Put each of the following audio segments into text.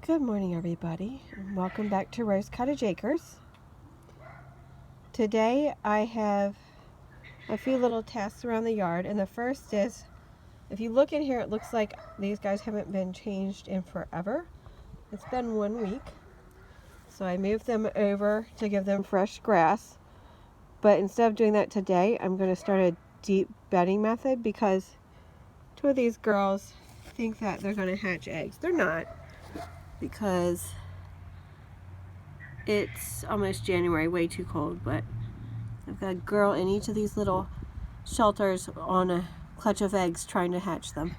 Good morning, everybody, and welcome back to Rose Cottage Acres. Today I have a few little tasks around the yard, and the first is, if you look in here, it looks like these guys haven't been changed in forever. It's been 1 week, so I moved them over to give them fresh grass. But instead of doing that today, I'm going to start a deep bedding method because two of these girls think that they're going to hatch eggs. They're not, because it's almost January, way too cold, but I've got a girl in each of these little shelters on a clutch of eggs trying to hatch them.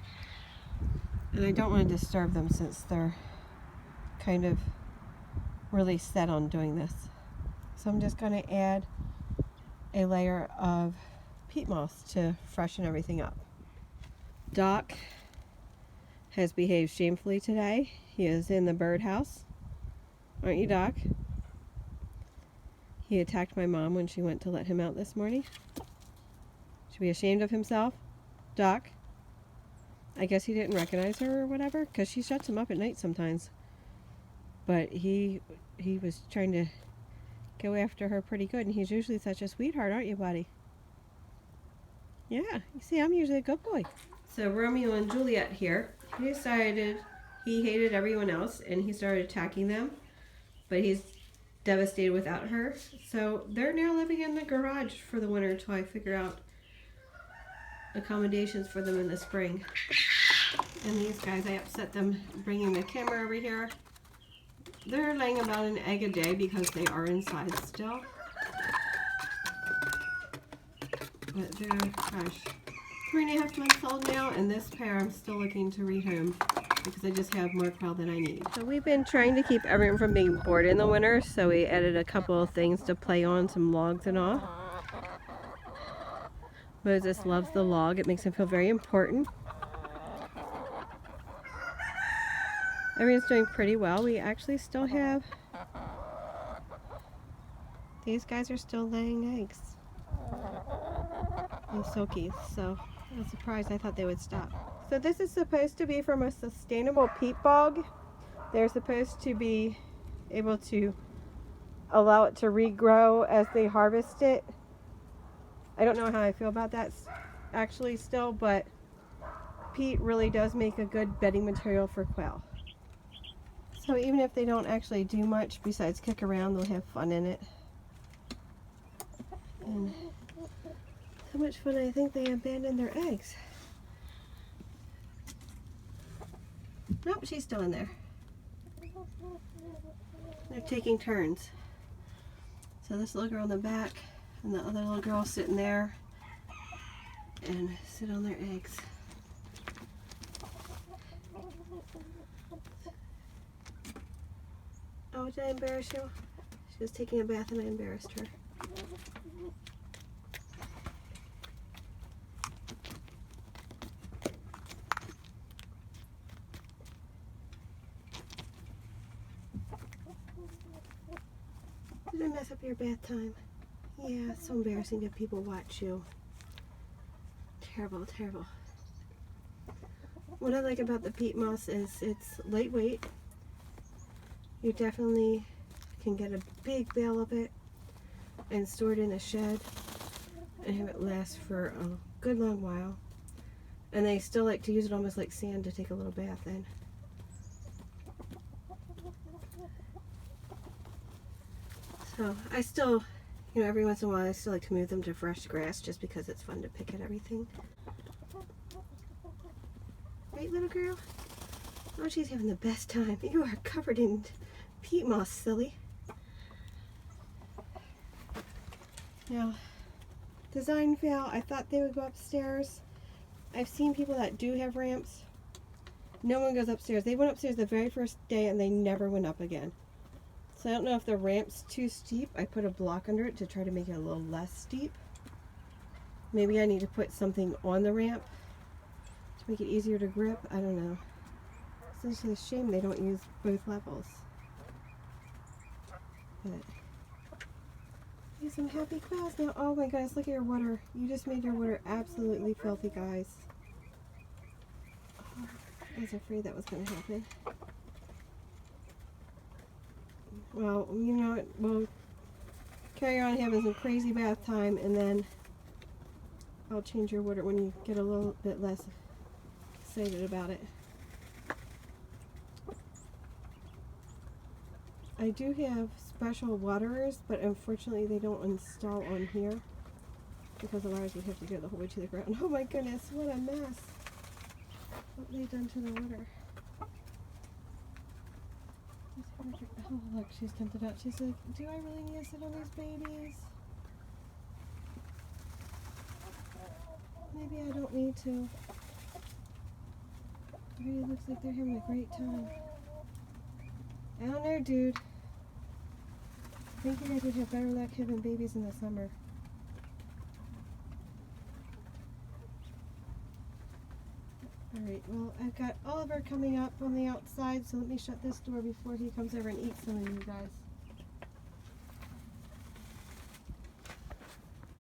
And I don't want to disturb them since they're kind of really set on doing this. So I'm just going to add a layer of peat moss to freshen everything up. Doc has behaved shamefully today. He is in the birdhouse. Aren't you, Doc? He attacked my mom when she went to let him out this morning. Should be ashamed of himself. Doc? I guess he didn't recognize her or whatever, because she shuts him up at night sometimes. But he was trying to go after her pretty good, and he's usually such a sweetheart, aren't you, buddy? Yeah, you see, I'm usually a good boy. So Romeo and Juliet here, he decided he hated everyone else, and he started attacking them, but he's devastated without her. So they're now living in the garage for the winter until I figure out accommodations for them in the spring. And these guys, I upset them bringing the camera over here. They're laying about an egg a day because they are inside still. But they're, gosh, 3.5 months old now, and this pair I'm still looking to rehome because I just have more quail than I need. So we've been trying to keep everyone from being bored in the winter, so we added a couple of things to play on, some logs and all. Moses loves the log. It makes him feel very important. Everyone's doing pretty well. We actually still have, these guys are still laying eggs. And silkies, so I was surprised. I thought they would stop. So this is supposed to be from a sustainable peat bog. They're supposed to be able to allow it to regrow as they harvest it. I don't know how I feel about that actually still, but peat really does make a good bedding material for quail. So even if they don't actually do much besides kick around, they'll have fun in it. And so much fun, I think they abandoned their eggs. Nope, she's still in there. They're taking turns. So this little girl in the back and the other little girl sitting there and sit on their eggs. Oh, did I embarrass you? She was taking a bath and I embarrassed her. Did I mess up your bath time? Yeah, it's so embarrassing to have people watch you. Terrible, terrible. What I like about the peat moss is it's lightweight. You definitely can get a big bale of it and store it in a shed and have it last for a good long while. And they still like to use it almost like sand to take a little bath in. So I still, every once in a while I still like to move them to fresh grass just because it's fun to pick at everything. Right, little girl? Oh, she's having the best time. You are covered in peat moss, silly. Now, design fail. I thought they would go upstairs. I've seen people that do have ramps. No one goes upstairs. They went upstairs the very first day and they never went up again. So I don't know if the ramp's too steep. I put a block under it to try to make it a little less steep. Maybe I need to put something on the ramp to make it easier to grip. I don't know. It's just a shame they don't use both levels. But here's some happy quails now. Oh my goodness, look at your water. You just made your water absolutely filthy, guys. Oh, I was afraid that was going to happen. Well, you know what? We'll carry on having some crazy bath time, and then I'll change your water when you get a little bit less excited about it. I do have special waterers, but unfortunately they don't install on here because otherwise we'd have to go the whole way to the ground. Oh my goodness, what a mess. What have they done to the water? Oh look, she's tempted out. She's like, do I really need to sit on these babies? Maybe I don't need to. It really looks like they're having a great time. I don't know, dude. I think you guys would have better luck having babies in the summer. Alright, well, I've got Oliver coming up on the outside, so let me shut this door before he comes over and eats some of you guys.